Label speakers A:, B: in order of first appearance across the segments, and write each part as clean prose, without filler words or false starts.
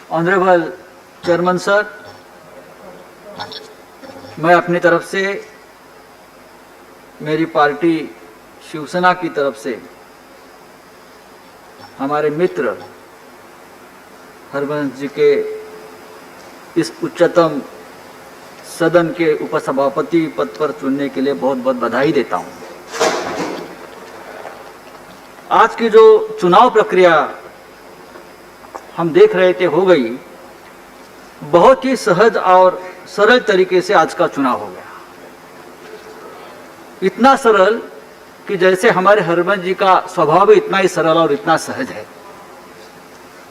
A: Honourable chairman sir, मैं अपनी तरफ से, मेरी पार्टी शिवसेना की तरफ से हमारे मित्र हरबंश जी के इस उच्चतम सदन के उपसभापति पद पर चुनने के लिए बहुत बहुत बधाई देता हूं। आज की जो चुनाव प्रक्रिया हम देख रहे थे हो गई, बहुत ही सहज और सरल तरीके से आज का चुनाव हो गया। इतना सरल कि जैसे हमारे हरबंश जी का स्वभाव भी इतना ही सरल और इतना सहज है।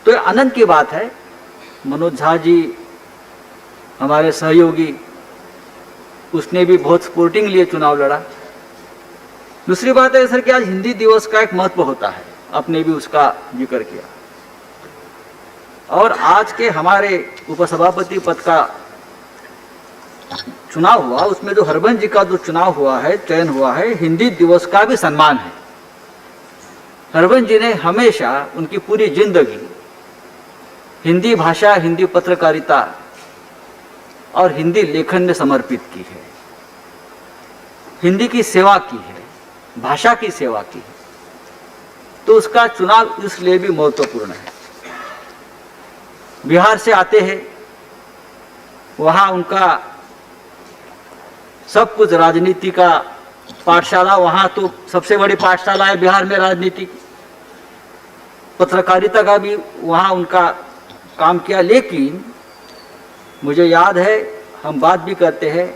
A: तो ये आनंद की बात है। मनोज झा जी हमारे सहयोगी, उसने भी बहुत स्पोर्टिंग लिए चुनाव लड़ा। दूसरी बात है सर कि आज हिंदी दिवस का एक महत्व होता है, आपने भी उसका जिक्र किया। और आज के हमारे उपसभापति पद का चुनाव हुआ, उसमें जो हरबंश जी का जो चुनाव हुआ है, चयन हुआ है, हिंदी दिवस का भी सम्मान है। हरबंश जी ने हमेशा उनकी पूरी जिंदगी हिंदी भाषा, हिंदी पत्रकारिता और हिंदी लेखन में समर्पित की है। हिंदी की सेवा की है, भाषा की सेवा की है। तो उसका चुनाव इसलिए भी महत्वपूर्ण है। बिहार से आते हैं, वहाँ उनका सब कुछ राजनीति का पाठशाला, वहाँ तो सबसे बड़ी पाठशाला है बिहार में राजनीति की। पत्रकारिता का भी वहाँ उनका काम किया। लेकिन मुझे याद है, हम बात भी करते हैं,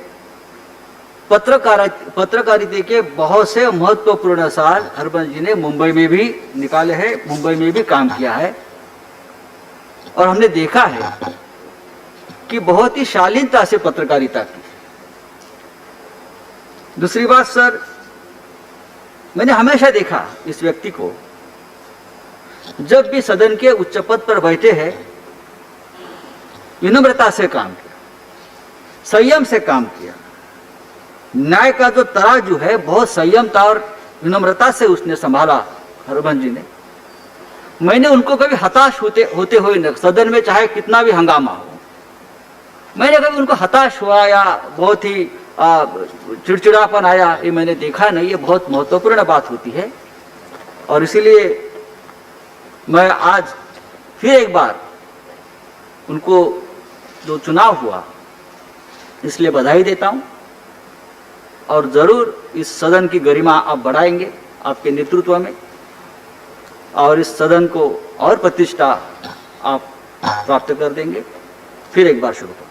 A: पत्रकारिता के बहुत से महत्वपूर्ण साल हरबंश जी ने मुंबई में भी निकाले हैं, मुंबई में भी काम किया है। और हमने देखा है कि बहुत ही शालीनता से पत्रकारिता की। दूसरी बात सर, मैंने हमेशा देखा इस व्यक्ति को, जब भी सदन के उच्च पद पर बैठे हैं, विनम्रता से काम किया, संयम से काम किया। न्याय का जो तराजू है, बहुत संयमता और विनम्रता से उसने संभाला हरबंश जी ने। मैंने उनको कभी हताश होते हुए न, सदन में चाहे कितना भी हंगामा हो, मैंने कभी उनको हताश हुआ या बहुत ही चिड़चिड़ापन आया, ये मैंने देखा नहीं। ये बहुत महत्वपूर्ण बात होती है। और इसीलिए मैं आज फिर एक बार उनको जो चुनाव हुआ इसलिए बधाई देता हूं। और जरूर इस सदन की गरिमा आप बढ़ाएंगे आपके नेतृत्व में, और इस सदन को और प्रतिष्ठा आप प्राप्त कर देंगे। फिर एक बार शुरू करें।